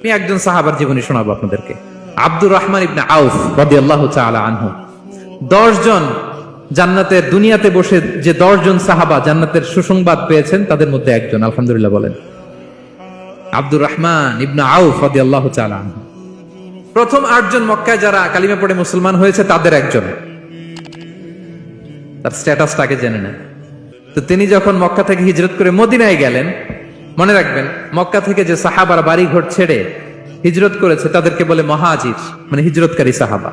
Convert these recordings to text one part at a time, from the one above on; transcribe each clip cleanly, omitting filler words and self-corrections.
আমি একজন সাহাবার জীবনী শোনাবো আপনাদেরকে। আব্দুর রহমান ইবনে আউফ রাদিয়াল্লাহু তাআলা আনহু। 10 জন জান্নাতের দুনিয়াতে বসে যে 10 জন সাহাবা জান্নাতের সুসংবাদ পেয়েছেন তাদের মধ্যে একজন, আলহামদুলিল্লাহ বলেন। আব্দুর রহমান ইবনে আউফ রাদিয়াল্লাহু তাআলা আনহু প্রথম 8 জন মক্কায় যারা কালিমা পড়ে মুসলমান হয়েছে তাদের একজন। তার স্ট্যাটাসটাকে জেনে নেন। তো তিনি যখন মক্কা থেকে হিজরত করে মদিনায় গেলেন, মনে রাখবেন মক্কা থেকে যে সাহাবারা বাড়ি ঘর ছেড়ে হিজরত করেছে তাদেরকে বলে মহাজির, মানে হিজরতকারী সাহাবা।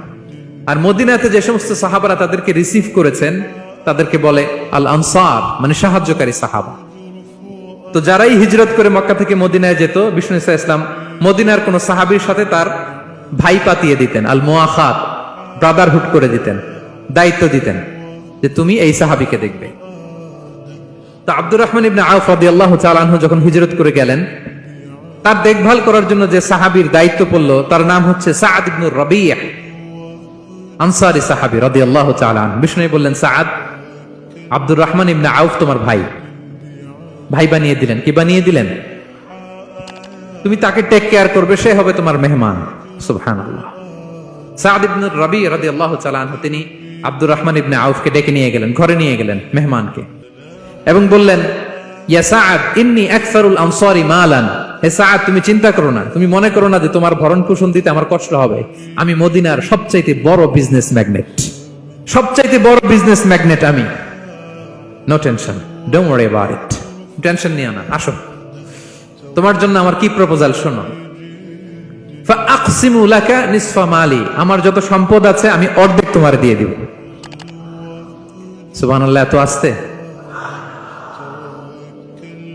আর মদিনাতে যে সমস্ত সাহাবারা তাদেরকে রিসিভ করেছেন তাদেরকে বলে আল আনসার, মানে সাহায্যকারী সাহাবা। তো যারাই হিজরত করে মক্কা থেকে মদিনায় যেত, বিষ্ণু ইসা ইসলাম মদিনার কোন সাহাবীর সাথে তার ভাই পাতিয়ে দিতেন, আল মুআখাত, ব্রাদারহুড করে দিতেন, দায়িত্ব দিতেন যে তুমি এই সাহাবীকে দেখবে। তো আব্দুর রহমান ইবনে আউফ রাদিয়াল্লাহু তাআলা আনহু যখন হিজরত করে গেলেন, তার দেখভাল করার জন্য যে সাহাবীর দায়িত্ব পড়ল তার নাম হচ্ছে সাআদ ইবনে রাবি', আনসারী সাহাবী রাদিয়াল্লাহু তাআলা আনহু। বিষ্ণু বললেন, সাআদ, আব্দুর রহমান ইবনে আউফ তোমার ভাই, ভাই বানিয়ে দিলেন। কি বানিয়ে দিলেন? তুমি তাকে টেক কেয়ার করবে, সে হবে তোমার মেহমান। সুবহানাল্লাহ। সাআদ ইবনে রাবি' রাদিয়াল্লাহু তাআলা আনহু তিনি আব্দুর রহমান ইবনে আউফকে ডেকে নিয়ে গেলেন, ঘরে নিয়ে গেলেন মেহমানকে, এবং বললেন, ইয়া সাআদ ইন্নী আকসারুল আনসারি মালান। হে সাআদ, তুমি চিন্তা করো না, তুমি মনে করো না যে তোমার ভরণ পোষণ দিতে আমার কষ্ট হবে। আমি মদিনার সবচাইতে বড় বিজনেস ম্যাগনেট, সবচাইতে বড় বিজনেস ম্যাগনেট আমি। No tension, don't worry about it. Tension নিও না, আসো, তোমার জন্য আমার কি প্রপোজাল শোনো। ফাআকসিমু লাকা নিসফা মালি, আমার যত সম্পদ আছে আমি অর্ধেক তোমার দিয়ে দিব। সুবহানাল্লাহ। এত আসতে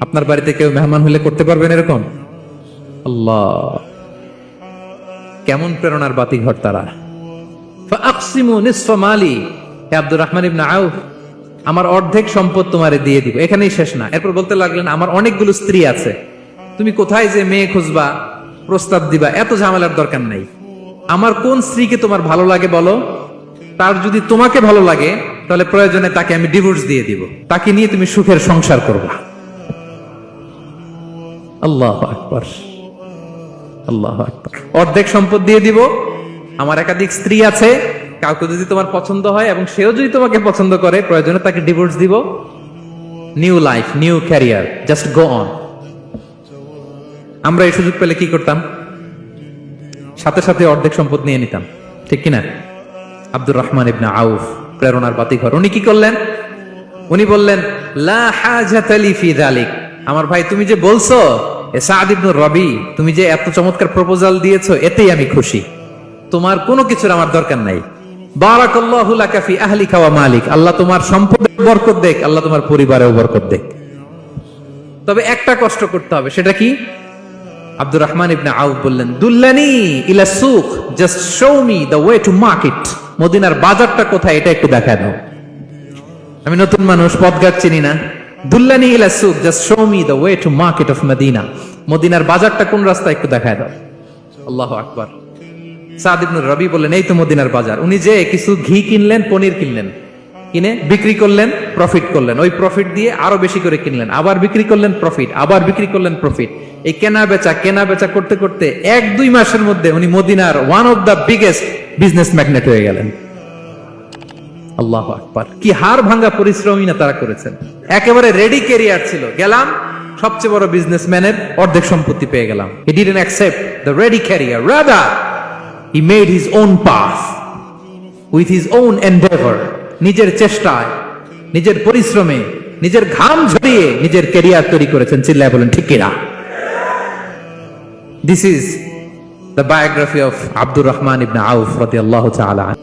আপনার বাড়িতে কেউ মেহমান হলে করতে পারবেন এরকম? আল্লাহ, কেমন প্রেরণার বাতিঘর তারা। ফাআকসিমু নিসফা মালি, হে আব্দুর রহমান ইবনে আউফ, আমার অর্ধেক সম্পদ তোমারে দিয়ে দিব। এখানেই শেষ না, এরপর বলতে লাগলেন, আমার অনেকগুলো স্ত্রী আছে, তুমি কোথায় যে মেয়ে খুঁজবা, প্রস্তাব দিবা, এত ঝামেলার দরকার নাই। আমার কোন স্ত্রীকে তোমার ভালো লাগে বলো, তার যদি তোমাকে ভালো লাগে তাহলে প্রয়োজনে তাকে আমি ডিভোর্স দিয়ে দিব, তাকে নিয়ে তুমি সুখের সংসার করবা। আল্লাহু আকবার, আল্লাহু আকবার। অর্ধেক সম্পদ দিয়ে দিব, আমার একাধিক স্ত্রী আছে, কাউকে যদি তোমার পছন্দ হয় এবং সেও যদি তোমাকে পছন্দ করে, প্রয়োজনে তাকে ডিভোর্স দিব। New life, new career, just go on. আমরা এই সুযোগ পেলে কি করতাম? সাথে সাথে অর্ধেক সম্পদ নিয়ে নিতাম, ঠিক কিনা? আব্দুর রহমান ইবনে আউফ, প্রেরণার বাতিঘর, উনি কি করলেন? উনি বললেন, লা হাজাতা লি ফি যালিক। আমার ভাই, তুমি যে বলছো, এ সাআদ ইবনে রাবি, তুমি যে এত চমৎকার প্রপোজাল দিয়েছো, এতেই আমি খুশি। তোমার কোনো কিছুর আমার দরকার নাই। বারাকাল্লাহু লাকা ফি আহলিকা ওয়া মালিক, আল্লাহ তোমার সম্পদে বরকত দেখ, আল্লাহ তোমার পরিবারেও বরকত দেখ। তবে একটা কষ্ট করতে হবে, সেটা কি? আব্দুর রহমান ইবনে আউফ বললেন, দুল্লানি ইলা সুক, just show me the way to market. মদিনার বাজারটা কোথায় এটা একটু দেখায় দাও। আমি নতুন মানুষ, পথঘাট চিনি না। দুল্লানি ইলা সুক, just show me the way to market of Medina. মদিনার বাজারটা কোন রাস্তা একটু দেখায় দাও। আল্লাহু আকবার। সাআদ ইবনে রাবি বললেন, এই তো মদিনার বাজার। উনি যে কিছু ঘি কিনলেন, পনির কিনলেন, কিনে বিক্রি করলেন, প্রফিট করলেন। ওই প্রফিট দিয়ে আরো বেশি করে কিনলেন, আবার বিক্রি করলেন, প্রফিট, আবার বিক্রি করলেন, প্রফিট। এই কেনা বেচা করতে করতে 1-2 মাসের মধ্যে উনি মদিনার one of the biggest business magnate হয়ে গেলেন। আল্লাহু আকবার। কি হাড় ভাঙা পরিশ্রমই না তারা করেছেন। একেবারে রেডি ক্যারিয়ার ছিল, গেলাম সবচেয়ে বড় বিজনেসম্যানের অর্ধেক সম্পত্তি পেয়ে গেলাম। He didn't accept the ready career, rather he made his own path with his own endeavor. নিজের চেষ্টায়, নিজের পরিশ্রমে, নিজের ঘাম ঝরিয়ে নিজের ক্যারিয়ার তৈরি করেছেন। চিল্লায় বলেন ঠিক কিনা? This is the biography of Abdul Rahman ibn Auf radiyallahu ta'ala anhu.